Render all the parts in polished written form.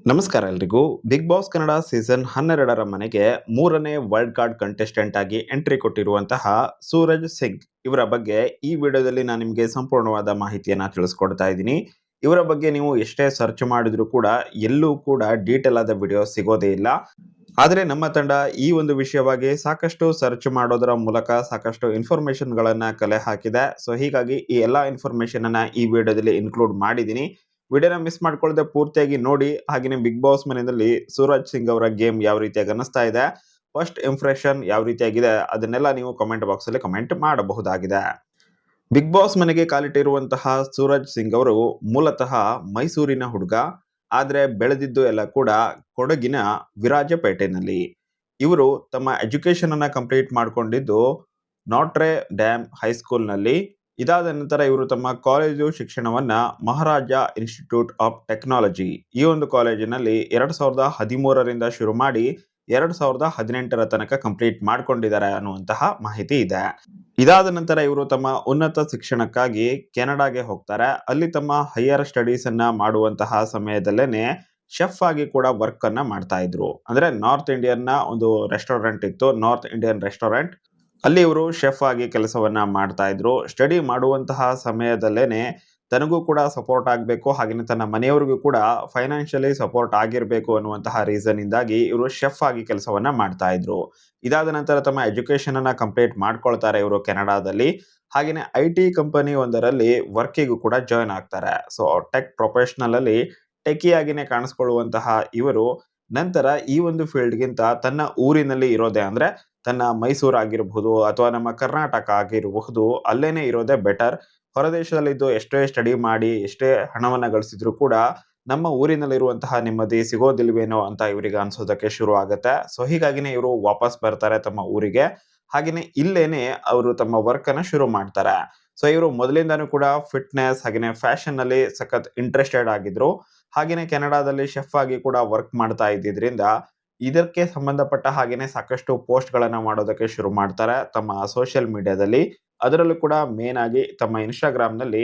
ನಮಸ್ಕಾರ ಎಲ್ರಿಗೂ. Big boss Kannada season 12ರ ಮನೆಗೆ ಮೂರನೇ ವರ್ಲ್ಡ್ ಕಾರ್ಡ್ ಕಂಟೆಸ್ಟೆಂಟ್ ಆಗಿ ಎಂಟ್ರಿ ಕೊಟ್ಟಿರುವಂತಹ ಸೂರಜ್ ಸಿಂಗ್ ಇವರ ಬಗ್ಗೆ ಈ ವಿಡಿಯೋದಲ್ಲಿ ನಾನು ನಿಮಗೆ ಸಂಪೂರ್ಣವಾದ ಮಾಹಿತಿಯನ್ನ ತಿಳಿಸ್ಕೊಡ್ತಾ ಇದ್ದೀನಿ. ಇವರ ಬಗ್ಗೆ ನೀವು ಎಷ್ಟೇ ಸರ್ಚ್ ಮಾಡಿದ್ರು ಕೂಡ ಎಲ್ಲೂ ಕೂಡ ಡೀಟೇಲ್ ಆದ ವಿಡಿಯೋ ಸಿಗೋದೇ ಇಲ್ಲ. ಆದರೆ ನಮ್ಮ ತಂಡ ಈ ಒಂದು ವಿಷಯವಾಗಿ ಸಾಕಷ್ಟು ಸರ್ಚ್ ಮಾಡೋದರ ಮೂಲಕ ಸಾಕಷ್ಟು ಇನ್ಫಾರ್ಮೇಶನ್ಗಳನ್ನ ಕಲೆ ಹಾಕಿದೆ. ಸೊ ಹೀಗಾಗಿ ಈ ಎಲ್ಲಾ ಇನ್ಫಾರ್ಮೇಶನ್ ಅನ್ನ ಈ ವಿಡಿಯೋದಲ್ಲಿ ಇನ್ಕ್ಲೂಡ್ ಮಾಡಿದ್ದೀನಿ. ವಿಡಿಯೋನ ಮಿಸ್ ಮಾಡ್ಕೊಳ್ಳದೆ ಪೂರ್ತಿಯಾಗಿ ನೋಡಿ. ಹಾಗೆಯೇ ಬಿಗ್ ಬಾಸ್ ಮನೆಯಲ್ಲಿ ಸೂರಜ್ ಸಿಂಗ್ ಅವರ ಗೇಮ್ ಯಾವ ರೀತಿಯಾಗಿ ಅನಿಸ್ತಾ ಇದೆ, ಫಸ್ಟ್ ಇಂಪ್ರೆಷನ್ ಯಾವ ರೀತಿಯಾಗಿದೆ, ಅದನ್ನೆಲ್ಲ ನೀವು ಕಮೆಂಟ್ ಬಾಕ್ಸ್ ಅಲ್ಲಿ ಕಮೆಂಟ್ ಮಾಡಬಹುದಾಗಿದೆ. ಬಿಗ್ ಬಾಸ್ ಮನೆಗೆ ಕಾಲಿಟ್ಟಿರುವಂತಹ ಸೂರಜ್ ಸಿಂಗ್ ಅವರು ಮೂಲತಃ ಮೈಸೂರಿನ ಹುಡುಗ, ಆದ್ರೆ ಬೆಳೆದಿದ್ದು ಎಲ್ಲ ಕೂಡ ಕೊಡಗಿನ ವಿರಾಜಪೇಟೆನಲ್ಲಿ. ಇವರು ತಮ್ಮ ಎಜುಕೇಶನ್ ಅನ್ನ ಕಂಪ್ಲೀಟ್ ಮಾಡಿಕೊಂಡಿದ್ದು ನಾಟ್ರೆ ಡ್ಯಾಮ್ ಹೈಸ್ಕೂಲ್ನಲ್ಲಿ. ಇದಾದ ನಂತರ ಇವರು ತಮ್ಮ ಕಾಲೇಜು ಶಿಕ್ಷಣವನ್ನ ಮಹಾರಾಜ ಇನ್ಸ್ಟಿಟ್ಯೂಟ್ ಆಫ್ ಟೆಕ್ನಾಲಜಿ ಈ ಒಂದು ಕಾಲೇಜಿನಲ್ಲಿ 2013ರಿಂದ ಶುರು ಮಾಡಿ 2018ರ ತನಕ ಕಂಪ್ಲೀಟ್ ಮಾಡ್ಕೊಂಡಿದ್ದಾರೆ ಅನ್ನುವಂತಹ ಮಾಹಿತಿ ಇದೆ. ಇದಾದ ನಂತರ ಇವರು ತಮ್ಮ ಉನ್ನತ ಶಿಕ್ಷಣಕ್ಕಾಗಿ ಕೆನಡಾಗೆ ಹೋಗ್ತಾರೆ. ಅಲ್ಲಿ ತಮ್ಮ ಹೈಯರ್ ಸ್ಟಡೀಸ್ ಅನ್ನ ಮಾಡುವಂತಹ ಸಮಯದಲ್ಲೇನೆ ಶೆಫ್ ಆಗಿ ಕೂಡ ವರ್ಕ್ ಅನ್ನ ಮಾಡ್ತಾ ಇದ್ರು. ಅಂದ್ರೆ ನಾರ್ತ್ ಇಂಡಿಯನ್ ನ ಒಂದು ರೆಸ್ಟೋರೆಂಟ್ ಇತ್ತು, ನಾರ್ತ್ ಇಂಡಿಯನ್ ರೆಸ್ಟೋರೆಂಟ್. ಅಲ್ಲಿ ಇವರು ಶೆಫ್ ಆಗಿ ಕೆಲಸವನ್ನ ಮಾಡ್ತಾ ಇದ್ರು. ಸ್ಟಡಿ ಮಾಡುವಂತಹ ಸಮಯದಲ್ಲೇನೆ ತನಗೂ ಕೂಡ ಸಪೋರ್ಟ್ ಆಗಬೇಕು, ಹಾಗೆಯೇ ತನ್ನ ಮನೆಯವರಿಗೂ ಕೂಡ ಫೈನಾನ್ಷಿಯಲಿ ಸಪೋರ್ಟ್ ಆಗಿರಬೇಕು ಅನ್ನುವಂತಹ ರೀಸನ್ ಇಂದಾಗಿ ಇವರು ಶೆಫ್ ಆಗಿ ಕೆಲಸವನ್ನ ಮಾಡ್ತಾ ಇದ್ರು. ಇದಾದ ನಂತರ ತಮ್ಮ ಎಜುಕೇಶನ್ ಅನ್ನ ಕಂಪ್ಲೀಟ್ ಮಾಡ್ಕೊಳ್ತಾರೆ ಇವರು ಕೆನಡಾದಲ್ಲಿ. ಹಾಗೆಯೇ IT ಕಂಪನಿ ಒಂದರಲ್ಲಿ ವರ್ಕಿಗೂ ಕೂಡ ಜಾಯ್ನ್ ಆಗ್ತಾರೆ. ಸೊ ಟೆಕ್ ಪ್ರೊಫೆಷನಲ್ ಅಲ್ಲಿ ಟೆಕಿಯಾಗಿನೇ ಕಾಣಿಸ್ಕೊಳ್ಳುವಂತಹ ಇವರು ನಂತರ ಈ ಒಂದು ಫೀಲ್ಡ್ಗಿಂತ ತನ್ನ ಊರಿನಲ್ಲಿ ಇರೋದೇ, ಅಂದ್ರೆ ತನ್ನ ಮೈಸೂರು ಆಗಿರಬಹುದು ಅಥವಾ ನಮ್ಮ ಕರ್ನಾಟಕ ಆಗಿರಬಹುದು, ಅಲ್ಲೇನೆ ಇರೋದೇ ಬೆಟರ್. ಹೊರದೇಶದಲ್ಲಿದ್ದು ಎಷ್ಟೇ ಸ್ಟಡಿ ಮಾಡಿ ಎಷ್ಟೇ ಹಣವನ್ನ ಗಳಿಸಿದ್ರು ಕೂಡ ನಮ್ಮ ಊರಿನಲ್ಲಿರುವಂತಹ ನೆಮ್ಮದಿ ಸಿಗೋದಿಲ್ವೇನೋ ಅಂತ ಇವರಿಗೆ ಅನ್ಸೋದಕ್ಕೆ ಶುರು ಆಗುತ್ತೆ. ಸೊ ಹೀಗಾಗಿನೇ ಇವರು ವಾಪಸ್ ಬರ್ತಾರೆ ತಮ್ಮ ಊರಿಗೆ. ಹಾಗೇನೆ ಇಲ್ಲೇನೆ ಅವರು ತಮ್ಮ ವರ್ಕ್ ಅನ್ನ ಶುರು ಮಾಡ್ತಾರೆ. ಸೊ ಇವರು ಮೊದಲಿಂದಾನು ಕೂಡ ಫಿಟ್ನೆಸ್ ಹಾಗೇನೆ ಫ್ಯಾಷನ್ ನಲ್ಲಿ ಸಖತ್ ಇಂಟ್ರೆಸ್ಟೆಡ್ ಆಗಿದ್ರು. ಹಾಗೇನೆ ಕೆನಡಾದಲ್ಲಿ ಶೆಫ್ ಆಗಿ ಕೂಡ ವರ್ಕ್ ಮಾಡ್ತಾ ಇದ್ದಿದ್ರಿಂದ ಇದಕ್ಕೆ ಸಂಬಂಧಪಟ್ಟ ಹಾಗೇನೆ ಸಾಕಷ್ಟು ಪೋಸ್ಟ್ ಗಳನ್ನ ಮಾಡೋದಕ್ಕೆ ಶುರು ಮಾಡ್ತಾರೆ ತಮ್ಮ ಸೋಷಿಯಲ್ ಮೀಡಿಯಾದಲ್ಲಿ. ಅದರಲ್ಲೂ ಕೂಡ ಮೇನ್ ಆಗಿ ತಮ್ಮ ಇನ್ಸ್ಟಾಗ್ರಾಮ್ ನಲ್ಲಿ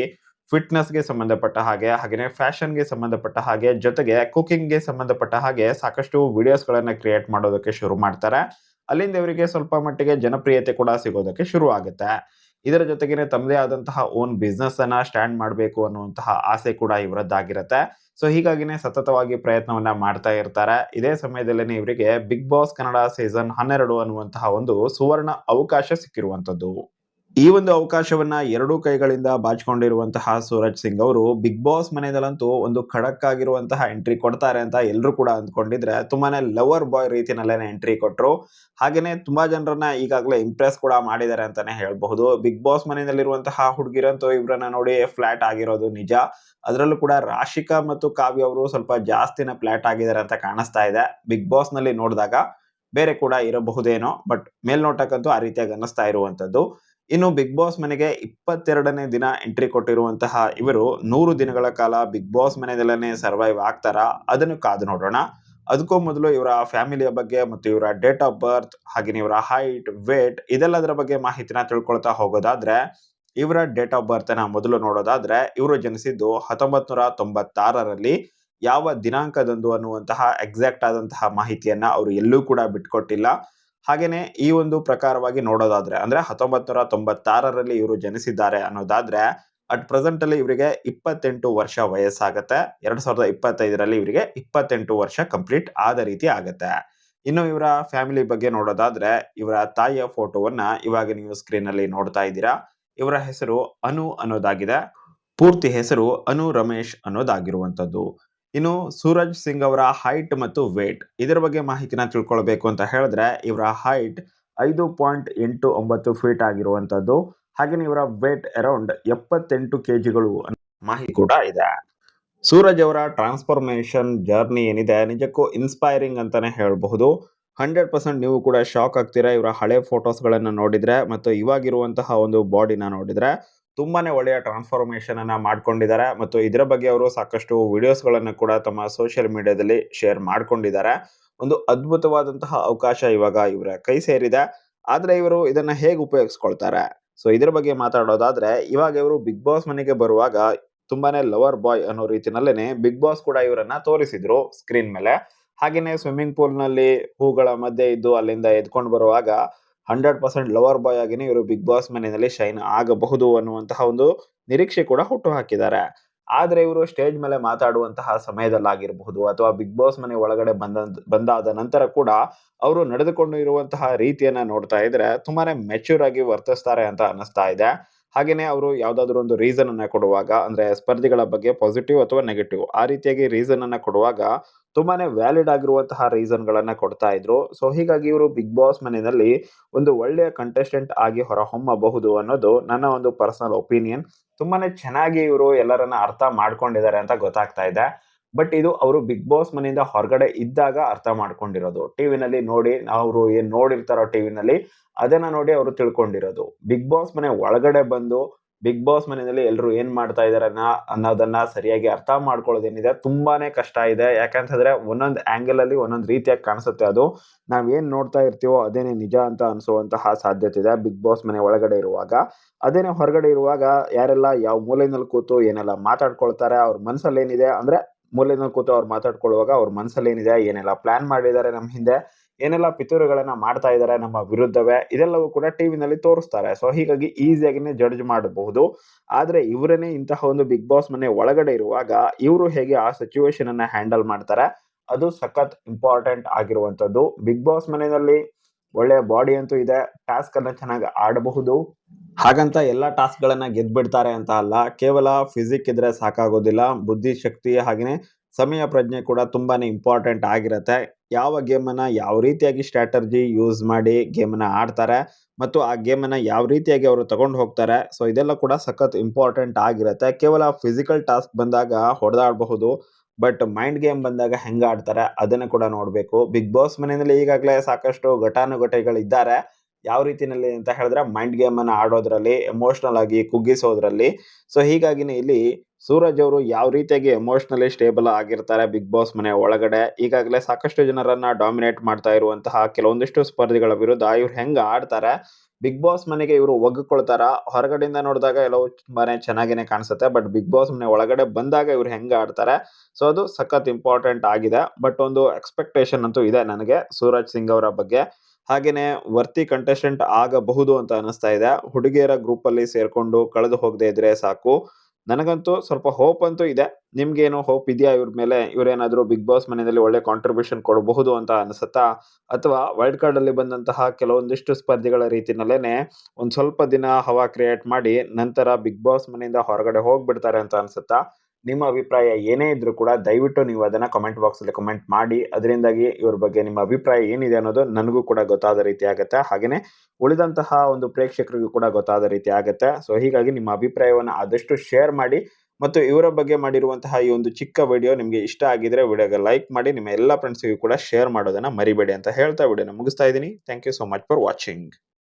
ಫಿಟ್ನೆಸ್ಗೆ ಸಂಬಂಧಪಟ್ಟ ಹಾಗೇನೆ ಫ್ಯಾಷನ್ಗೆ ಸಂಬಂಧಪಟ್ಟ ಹಾಗೆ, ಜೊತೆಗೆ ಕುಕಿಂಗ್ಗೆ ಸಂಬಂಧಪಟ್ಟ ಹಾಗೆ ಸಾಕಷ್ಟು ವಿಡಿಯೋಸ್ ಗಳನ್ನ ಕ್ರಿಯೇಟ್ ಮಾಡೋದಕ್ಕೆ ಶುರು ಮಾಡ್ತಾರೆ. ಅಲ್ಲಿಂದ ಇವರಿಗೆ ಸ್ವಲ್ಪ ಮಟ್ಟಿಗೆ ಜನಪ್ರಿಯತೆ ಕೂಡ ಸಿಗೋದಕ್ಕೆ ಶುರು ಆಗುತ್ತೆ. ಇದರ ಜೊತೆಗೇನೆ ತಮ್ಮದೇ ಆದಂತಹ ಓನ್ ಬಿಸ್ನೆಸ್ ಅನ್ನ ಸ್ಟ್ಯಾಂಡ್ ಮಾಡಬೇಕು ಅನ್ನುವಂತಹ ಆಸೆ ಕೂಡ ಇವರದ್ದಾಗಿರುತ್ತೆ. ಸೊ ಹೀಗಾಗಿನೇ ಸತತವಾಗಿ ಪ್ರಯತ್ನವನ್ನ ಮಾಡ್ತಾ ಇರ್ತಾರೆ. ಇದೇ ಸಮಯದಲ್ಲೇನೆ ಇವರಿಗೆ ಬಿಗ್ ಬಾಸ್ ಕನ್ನಡ ಸೀಸನ್ 12 ಅನ್ನುವಂತಹ ಒಂದು ಸುವರ್ಣ ಅವಕಾಶ ಸಿಕ್ಕಿರುವಂತದ್ದು. ಈ ಒಂದು ಅವಕಾಶವನ್ನ ಎರಡೂ ಕೈಗಳಿಂದ ಬಾಚಿಕೊಂಡಿರುವಂತಹ ಸೂರಜ್ ಸಿಂಗ್ ಅವರು ಬಿಗ್ ಬಾಸ್ ಮನೆಯಲ್ಲಂತೂ ಒಂದು ಖಡಕ್ ಆಗಿರುವಂತಹ ಎಂಟ್ರಿ ಕೊಡ್ತಾರೆ ಅಂತ ಎಲ್ಲರೂ ಕೂಡ ಅಂದ್ಕೊಂಡಿದ್ರೆ ತುಂಬಾನೇ ಲವರ್ ಬಾಯ್ ರೀತಿನಲ್ಲೇನೆ ಎಂಟ್ರಿ ಕೊಟ್ರು. ಹಾಗೇನೆ ತುಂಬಾ ಜನರನ್ನ ಈಗಾಗಲೇ ಇಂಪ್ರೆಸ್ ಕೂಡ ಮಾಡಿದ್ದಾರೆ ಅಂತಾನೆ ಹೇಳ್ಬಹುದು. ಬಿಗ್ ಬಾಸ್ ಮನೆಯಲ್ಲಿರುವಂತಹ ಹುಡುಗಿರಂತೂ ಇವ್ರನ್ನ ನೋಡಿ ಫ್ಲಾಟ್ ಆಗಿರೋದು ನಿಜ. ಅದರಲ್ಲೂ ಕೂಡ ರಾಶಿಕಾ ಮತ್ತು ಕಾವ್ಯ ಅವರು ಸ್ವಲ್ಪ ಜಾಸ್ತಿನ ಫ್ಲಾಟ್ ಆಗಿದ್ದಾರೆ ಅಂತ ಕಾಣಿಸ್ತಾ ಇದೆ ಬಿಗ್ ಬಾಸ್ ನಲ್ಲಿ ನೋಡಿದಾಗ. ಬೇರೆ ಕೂಡ ಇರಬಹುದೇನೋ, ಬಟ್ ಮೇಲ್ನೋಟಕ್ಕಂತೂ ಆ ರೀತಿಯಾಗಿ ಅನ್ನಿಸ್ತಾ ಇರುವಂತದ್ದು. ಇನ್ನು ಬಿಗ್ ಬಾಸ್ ಮನೆಗೆ 22ನೇ ದಿನ ಎಂಟ್ರಿ ಕೊಟ್ಟಿರುವಂತಹ ಇವರು 100 ದಿನಗಳ ಕಾಲ ಬಿಗ್ ಬಾಸ್ ಮನೆಯಲ್ಲೇ ಸರ್ವೈವ್ ಆಗ್ತಾರಾ, ಅದನ್ನು ಕಾದು ನೋಡೋಣ. ಅದಕ್ಕೂ ಮೊದಲು ಇವರ ಫ್ಯಾಮಿಲಿಯ ಬಗ್ಗೆ ಮತ್ತು ಇವರ ಡೇಟ್ ಆಫ್ ಬರ್ತ್ ಹಾಗೆ ಇವರ ಹೈಟ್ ವೇಟ್ ಇದೆಲ್ಲದರ ಬಗ್ಗೆ ಮಾಹಿತಿನ ತಿಳ್ಕೊಳ್ತಾ ಹೋಗೋದಾದ್ರೆ, ಇವರ ಡೇಟ್ ಆಫ್ ಬರ್ತ್ ನ ಮೊದಲು ನೋಡೋದಾದ್ರೆ ಇವರು ಜನಿಸಿದ್ದು 1996ರಲ್ಲಿ. ಯಾವ ದಿನಾಂಕದಂದು ಅನ್ನುವಂತಹ ಎಕ್ಸಾಕ್ಟ್ ಆದಂತಹ ಮಾಹಿತಿಯನ್ನ ಅವರು ಎಲ್ಲೂ ಕೂಡ ಬಿಟ್ಕೊಟ್ಟಿಲ್ಲ. ಹಾಗೇನೆ ಈ ಒಂದು ಪ್ರಕಾರವಾಗಿ ನೋಡೋದಾದ್ರೆ, ಅಂದ್ರೆ 1996ರಲ್ಲಿ ಇವರು ಜನಿಸಿದ್ದಾರೆ ಅನ್ನೋದಾದ್ರೆ ಅಟ್ ಪ್ರೆಸೆಂಟ್ ಅಲ್ಲಿ ಇವರಿಗೆ 28 ವರ್ಷ ವಯಸ್ಸಾಗತ್ತೆ. 2025ರಲ್ಲಿ ಇವರಿಗೆ 28 ವರ್ಷ ಕಂಪ್ಲೀಟ್ ಆದ ರೀತಿ ಆಗತ್ತೆ. ಇನ್ನು ಇವರ ಫ್ಯಾಮಿಲಿ ಬಗ್ಗೆ ನೋಡೋದಾದ್ರೆ, ಇವರ ತಾಯಿಯ ಫೋಟೋವನ್ನ ಇವಾಗ ನೀವು ಸ್ಕ್ರೀನ್ ಅಲ್ಲಿ ನೋಡ್ತಾ ಇದ್ದೀರಾ. ಇವರ ಹೆಸರು ಅನು ಅನ್ನೋದಾಗಿದೆ. ಪೂರ್ತಿ ಹೆಸರು ಅನು ರಮೇಶ್ ಅನ್ನೋದಾಗಿರುವಂತದ್ದು. ಇನ್ನು ಸೂರಜ್ ಸಿಂಗ್ ಅವರ ಹೈಟ್ ಮತ್ತು ವೇಟ್ ಇದರ ಬಗ್ಗೆ ಮಾಹಿತಿನ ತಿಳ್ಕೊಳ್ಬೇಕು ಅಂತ ಹೇಳಿದ್ರೆ, ಇವರ ಹೈಟ್ 5.89 ಫೀಟ್ ಆಗಿರುವಂತದ್ದು. ಹಾಗೆಯೇ ಇವರ ವೇಟ್ ಅರೌಂಡ್ 78 ಕೆಜಿಗಳು ಮಾಹಿತಿ ಕೂಡ ಇದೆ. ಸೂರಜ್ ಅವರ ಟ್ರಾನ್ಸ್ಫಾರ್ಮೇಶನ್ ಜರ್ನಿ ಏನಿದೆ ನಿಜಕ್ಕೂ ಇನ್ಸ್ಪೈರಿಂಗ್ ಅಂತಾನೆ ಹೇಳಬಹುದು. 100% ನೀವು ಕೂಡ ಶಾಕ್ ಆಗ್ತೀರಾ ಇವರ ಹಳೆ ಫೋಟೋಸ್ ಗಳನ್ನ ನೋಡಿದ್ರೆ ಮತ್ತು ಇವಾಗಿರುವಂತಹ ಒಂದು ಬಾಡಿನ ನೋಡಿದ್ರೆ. ತುಂಬಾನೇ ಒಳ್ಳೆಯ ಟ್ರಾನ್ಸ್ಫಾರ್ಮೇಶನ್ ಅನ್ನ ಮಾಡ್ಕೊಂಡಿದ್ದಾರೆ ಮತ್ತು ಇದರ ಬಗ್ಗೆ ಅವರು ಸಾಕಷ್ಟು ವಿಡಿಯೋಸ್ ಗಳನ್ನ ಕೂಡ ತಮ್ಮ ಸೋಷಿಯಲ್ ಮೀಡಿಯಾದಲ್ಲಿ ಶೇರ್ ಮಾಡ್ಕೊಂಡಿದ್ದಾರೆ. ಒಂದು ಅದ್ಭುತವಾದಂತಹ ಅವಕಾಶ ಇವಾಗ ಇವರ ಕೈ ಸೇರಿದೆ. ಆದ್ರೆ ಇವರು ಇದನ್ನ ಹೇಗೆ ಉಪಯೋಗಿಸ್ಕೊಳ್ತಾರೆ, ಸೊ ಇದರ ಬಗ್ಗೆ ಮಾತಾಡೋದಾದ್ರೆ, ಇವಾಗ ಇವರು ಬಿಗ್ ಬಾಸ್ ಮನೆಗೆ ಬರುವಾಗ ತುಂಬಾನೇ ಲವರ್ ಬಾಯ್ ಅನ್ನೋ ರೀತಿನಲ್ಲೇನೆ ಬಿಗ್ ಬಾಸ್ ಕೂಡ ಇವರನ್ನ ತೋರಿಸಿದ್ರು ಸ್ಕ್ರೀನ್ ಮೇಲೆ. ಹಾಗೇನೆ ಸ್ವಿಮ್ಮಿಂಗ್ ಪೂಲ್ ನಲ್ಲಿ ಹೂಗಳ ಮಧ್ಯೆ ಇದ್ದು ಅಲ್ಲಿಂದ ಎದ್ಕೊಂಡು ಬರುವಾಗ 100% ಲವರ್ ಬಾಯ್ ಆಗಿನೇ ಇವರು ಬಿಗ್ ಬಾಸ್ ಮನೆಯಲ್ಲಿ ಶೈನ್ ಆಗಬಹುದು ಅನ್ನುವಂತಹ ಒಂದು ನಿರೀಕ್ಷೆ ಕೂಡ ಹುಟ್ಟು ಹಾಕಿದ್ದಾರೆ. ಆದ್ರೆ ಇವರು ಸ್ಟೇಜ್ ಮೇಲೆ ಮಾತಾಡುವಂತಹ ಸಮಯದಲ್ಲಾಗಿರಬಹುದು ಅಥವಾ ಬಿಗ್ ಬಾಸ್ ಮನೆ ಒಳಗಡೆ ಬಂದಾದ ನಂತರ ಕೂಡ ಅವರು ನಡೆದುಕೊಂಡು ಇರುವಂತಹ ರೀತಿಯನ್ನ ನೋಡ್ತಾ ಇದ್ರೆ ತುಂಬಾನೇ ಮೆಚ್ಯೂರ್ ಆಗಿ ವರ್ತಿಸ್ತಾರೆ ಅಂತ ಅನಿಸ್ತಾ ಇದೆ. ಹಾಗೇನೆ ಅವರು ಯಾವ್ದಾದ್ರು ಒಂದು ರೀಸನ್ ಅನ್ನ ಕೊಡುವಾಗ ಅಂದ್ರೆ ಸ್ಪರ್ಧಿಗಳ ಬಗ್ಗೆ ಪಾಸಿಟಿವ್ ಅಥವಾ ನೆಗೆಟಿವ್ ಆ ರೀತಿಯಾಗಿ ರೀಸನ್ ಅನ್ನ ಕೊಡುವಾಗ ತುಂಬಾನೇ ವ್ಯಾಲಿಡ್ ಆಗಿರುವಂತಹ ರೀಸನ್ ಗಳನ್ನ ಕೊಡ್ತಾ ಇದ್ರು. ಸೊ ಹೀಗಾಗಿ ಇವರು ಬಿಗ್ ಬಾಸ್ ಮನೆಯಲ್ಲಿ ಒಂದು ಒಳ್ಳೆಯ ಕಂಟೆಸ್ಟೆಂಟ್ ಆಗಿ ಹೊರಹೊಮ್ಮಬಹುದು ಅನ್ನೋದು ನನ್ನ ಒಂದು ಪರ್ಸನಲ್ ಒಪಿನಿಯನ್. ತುಂಬಾನೇ ಚೆನ್ನಾಗಿ ಇವರು ಎಲ್ಲರನ್ನ ಅರ್ಥ ಮಾಡ್ಕೊಂಡಿದ್ದಾರೆ ಅಂತ ಗೊತ್ತಾಗ್ತಾ ಇದೆ. ಬಟ್ ಇದು ಅವರು ಬಿಗ್ ಬಾಸ್ ಮನೆಯಿಂದ ಹೊರಗಡೆ ಇದ್ದಾಗ ಅರ್ಥ ಮಾಡ್ಕೊಂಡಿರೋದು. ಟಿವಿನಲ್ಲಿ ನೋಡಿ ಅವರು ಏನ್ ನೋಡಿರ್ತಾರೋ ಟಿವಿನಲ್ಲಿ ಅದನ್ನ ನೋಡಿ ಅವರು ತಿಳ್ಕೊಂಡಿರೋದು. ಬಿಗ್ ಬಾಸ್ ಮನೆ ಒಳಗಡೆ ಬಂದು ಬಿಗ್ ಬಾಸ್ ಮನೆಯಲ್ಲಿ ಎಲ್ಲರೂ ಏನ್ ಮಾಡ್ತಾ ಇದಾರೆ ಅನ್ನೋದನ್ನ ಸರಿಯಾಗಿ ಅರ್ಥ ಮಾಡ್ಕೊಳ್ಳೋದೇನಿದೆ ತುಂಬಾನೇ ಕಷ್ಟ ಇದೆ. ಯಾಕಂತಂದ್ರೆ ಒಂದೊಂದ್ ಆಂಗಲ್ ಅಲ್ಲಿ ಒಂದೊಂದ್ ರೀತಿಯಾಗಿ ಕಾಣಿಸುತ್ತೆ. ಅದು ನಾವ್ ಏನ್ ನೋಡ್ತಾ ಇರ್ತೀವೋ ಅದೇನೆ ನಿಜ ಅಂತ ಅನ್ಸುವಂತಹ ಸಾಧ್ಯತೆ ಇದೆ ಬಿಗ್ ಬಾಸ್ ಮನೆ ಒಳಗಡೆ ಇರುವಾಗ. ಅದೇನೆ ಹೊರಗಡೆ ಇರುವಾಗ ಯಾರೆಲ್ಲ ಯಾವ ಮೂಲೆಯಲ್ಲಿ ಕೂತು ಏನೆಲ್ಲ ಮಾತಾಡ್ಕೊಳ್ತಾರೆ, ಅವ್ರ ಮನಸ್ಸಲ್ಲಿ ಏನಿದೆ ಅಂದ್ರೆ ಮೂಲೆಯಲ್ಲಿ ಕೂತು ಅವ್ರು ಮಾತಾಡ್ಕೊಳ್ಳುವಾಗ ಅವ್ರ ಮನಸ್ಸಲ್ಲಿ ಏನಿದೆ, ಏನೆಲ್ಲ ಪ್ಲಾನ್ ಮಾಡಿದ್ದಾರೆ ನಮ್ಮ ಹಿಂದೆ, ಏನೆಲ್ಲ ಪಿತೂರಿಗಳನ್ನ ಮಾಡ್ತಾ ಇದ್ದಾರೆ ನಮ್ಮ ವಿರುದ್ಧವೇ, ಇದೆಲ್ಲವೂ ಕೂಡ ಟಿವಿನಲ್ಲಿ ತೋರಿಸ್ತಾರೆ. ಸೊ ಹೀಗಾಗಿ ಈಸಿಯಾಗಿನೇ ಜಡ್ಜ್ ಮಾಡಬಹುದು. ಆದ್ರೆ ಇವರೇನೆ ಇಂತಹ ಒಂದು ಬಿಗ್ ಬಾಸ್ ಮನೆ ಒಳಗಡೆ ಇರುವಾಗ ಇವರು ಹೇಗೆ ಆ ಸಿಚುವೇಶನ್ ಅನ್ನ ಹ್ಯಾಂಡಲ್ ಮಾಡ್ತಾರೆ ಅದು ಸಖತ್ ಇಂಪಾರ್ಟೆಂಟ್ ಆಗಿರುವಂತದ್ದು. ಬಿಗ್ ಬಾಸ್ ಮನೆಯಲ್ಲಿ ಒಳ್ಳೆಯ ಬಾಡಿ ಅಂತೂ ಇದೆ, ಟಾಸ್ಕ್ ಅನ್ನ ಚೆನ್ನಾಗಿ ಆಡಬಹುದು. ಹಾಗಂತ ಎಲ್ಲಾ ಟಾಸ್ಕ್ ಗಳನ್ನ ಗೆದ್ಬಿಡ್ತಾರೆ ಅಂತ ಅಲ್ಲ. ಕೇವಲ ಫಿಸಿಕ್ ಇದ್ರೆ ಸಾಕಾಗೋದಿಲ್ಲ, ಬುದ್ಧಿಶಕ್ತಿ ಹಾಗೇನೆ ಸಮಯ ಪ್ರಜ್ಞೆ ಕೂಡ ತುಂಬಾನೇ ಇಂಪಾರ್ಟೆಂಟ್ ಆಗಿರತ್ತೆ. ಯಾವ ಗೇಮ್ ಅನ್ನ ಯಾವ ರೀತಿಯಾಗಿ ಸ್ಟ್ರಾಟಜಿ ಯೂಸ್ ಮಾಡಿ ಗೇಮ್ ಅನ್ನ ಆಡ್ತಾರೆ ಮತ್ತು ಆ ಗೇಮ್ ಅನ್ನ ಯಾವ ರೀತಿಯಾಗಿ ಅವರು ತಗೊಂಡು ಹೋಗ್ತಾರೆ, ಸೊ ಇದೆಲ್ಲ ಕೂಡ ಸಖತ್ ಇಂಪಾರ್ಟೆಂಟ್ ಆಗಿರತ್ತೆ. ಕೇವಲ ಫಿಸಿಕಲ್ ಟಾಸ್ಕ್ ಬಂದಾಗ ಹೊಡೆದಾಡಬಹುದು, ಬಟ್ ಮೈಂಡ್ ಗೇಮ್ ಬಂದಾಗ ಹೆಂಗ ಆಡ್ತಾರೆ ಅದನ್ನ ಕೂಡ ನೋಡ್ಬೇಕು. ಬಿಗ್ ಬಾಸ್ ಮನೆಯಲ್ಲಿ ಈಗಾಗಲೇ ಸಾಕಷ್ಟು ಘಟಾನುಘಟಿಗಳಿದ್ದಾರೆ. ಯಾವ ರೀತಿನಲ್ಲಿ ಅಂತ ಹೇಳಿದ್ರೆ ಮೈಂಡ್ ಗೇಮ್ ಅನ್ನ ಆಡೋದ್ರಲ್ಲಿ, ಎಮೋಷನಲ್ ಆಗಿ ಕುಗ್ಗಿಸೋದ್ರಲ್ಲಿ. ಸೊ ಹೀಗಾಗಿನೇ ಇಲ್ಲಿ ಸೂರಜ್ ಅವರು ಯಾವ ರೀತಿಯಾಗಿ ಎಮೋಷನಲಿ ಸ್ಟೇಬಲ್ ಆಗಿರ್ತಾರೆ ಬಿಗ್ ಬಾಸ್ ಮನೆ ಒಳಗಡೆ, ಈಗಾಗಲೇ ಸಾಕಷ್ಟು ಜನರನ್ನ ಡಾಮಿನೇಟ್ ಮಾಡ್ತಾ ಇರುವಂತಹ ಕೆಲವೊಂದಿಷ್ಟು ಸ್ಪರ್ಧಿಗಳ ವಿರುದ್ಧ ಇವ್ರು ಹೆಂಗ ಆಡ್ತಾರೆ, ಬಿಗ್ ಬಾಸ್ ಮನೆಗೆ ಇವರು ಒಗ್ಗಿಕೊಳ್ತಾರ. ಹೊರಗಡೆಯಿಂದ ನೋಡಿದಾಗ ಎಲ್ಲವೂ ತುಂಬಾನೇ ಚೆನ್ನಾಗೇನೆ ಕಾಣಿಸುತ್ತೆ, ಬಟ್ ಬಿಗ್ ಬಾಸ್ ಮನೆ ಒಳಗಡೆ ಬಂದಾಗ ಇವ್ರು ಹೆಂಗ ಆಡ್ತಾರೆ ಸೊ ಅದು ಸಖತ್ ಇಂಪಾರ್ಟೆಂಟ್ ಆಗಿದೆ. ಬಟ್ ಒಂದು ಎಕ್ಸ್ಪೆಕ್ಟೇಷನ್ ಅಂತೂ ಇದೆ ನನಗೆ ಸೂರಜ್ ಸಿಂಗ್ ಅವರ ಬಗ್ಗೆ. ಹಾಗೇನೆ ವರ್ತಿ ಕಂಟೆಸ್ಟೆಂಟ್ ಆಗಬಹುದು ಅಂತ ಅನಿಸ್ತಾ ಇದೆ. ಹುಡುಗಿಯರ ಗ್ರೂಪ್ ಅಲ್ಲಿ ಸೇರ್ಕೊಂಡು ಕಳೆದು ಹೋಗದೆ ಇದ್ರೆ ಸಾಕು. ನನಗಂತೂ ಸ್ವಲ್ಪ ಹೋಪ್ ಅಂತೂ ಇದೆ. ನಿಮ್ಗೇನು ಹೋಪ್ ಇದೆಯಾ ಇವ್ರ ಮೇಲೆ? ಇವ್ರೇನಾದ್ರೂ ಬಿಗ್ ಬಾಸ್ ಮನೆಯಲ್ಲಿ ಒಳ್ಳೆ ಕಾಂಟ್ರಿಬ್ಯೂಷನ್ ಕೊಡಬಹುದು ಅಂತ ಅನ್ಸುತ್ತಾ? ಅಥವಾ ವೈಲ್ಡ್ ಕಾರ್ಡ್ ಅಲ್ಲಿ ಬಂದಂತಹ ಕೆಲವೊಂದಿಷ್ಟು ಸ್ಪರ್ಧಿಗಳ ರೀತಿನಲ್ಲೇನೆ ಒಂದ್ ಸ್ವಲ್ಪ ದಿನ ಹವಾ ಕ್ರಿಯೇಟ್ ಮಾಡಿ ನಂತರ ಬಿಗ್ ಬಾಸ್ ಮನೆಯಿಂದ ಹೊರಗಡೆ ಹೋಗ್ಬಿಡ್ತಾರೆ ಅಂತ ಅನ್ಸುತ್ತಾ? ನಿಮ್ಮ ಅಭಿಪ್ರಾಯ ಏನೇ ಇದ್ರೂ ಕೂಡ ದಯವಿಟ್ಟು ನೀವು ಅದನ್ನ ಕಮೆಂಟ್ ಬಾಕ್ಸ್ ಅಲ್ಲಿ ಕಮೆಂಟ್ ಮಾಡಿ. ಅದರಿಂದಾಗಿ ಇವ್ರ ಬಗ್ಗೆ ನಿಮ್ಮ ಅಭಿಪ್ರಾಯ ಏನಿದೆ ಅನ್ನೋದು ನನಗೂ ಕೂಡ ಗೊತ್ತಾದ ರೀತಿ ಆಗುತ್ತೆ. ಹಾಗೇನೆ ಉಳಿದಂತಹ ಒಂದು ಪ್ರೇಕ್ಷಕರಿಗೂ ಕೂಡ ಗೊತ್ತಾದ ರೀತಿ ಆಗುತ್ತೆ. ಸೊ ಹೀಗಾಗಿ ನಿಮ್ಮ ಅಭಿಪ್ರಾಯವನ್ನ ಆದಷ್ಟು ಶೇರ್ ಮಾಡಿ ಮತ್ತು ಇವರ ಬಗ್ಗೆ ಮಾಡಿರುವಂತಹ ಈ ಒಂದು ಚಿಕ್ಕ ವಿಡಿಯೋ ನಿಮಗೆ ಇಷ್ಟ ಆಗಿದ್ರೆ ವಿಡಿಯೋಗೆ ಲೈಕ್ ಮಾಡಿ, ನಿಮ್ಮ ಎಲ್ಲ ಫ್ರೆಂಡ್ಸ್ಗೂ ಕೂಡ ಶೇರ್ ಮಾಡೋದನ್ನ ಮರಿಬೇಡಿ ಅಂತ ಹೇಳ್ತಾ ವಿಡಿಯೋನ ಮುಗಿಸ್ತಾ ಇದ್ದೀನಿ. Thank you so much for watching.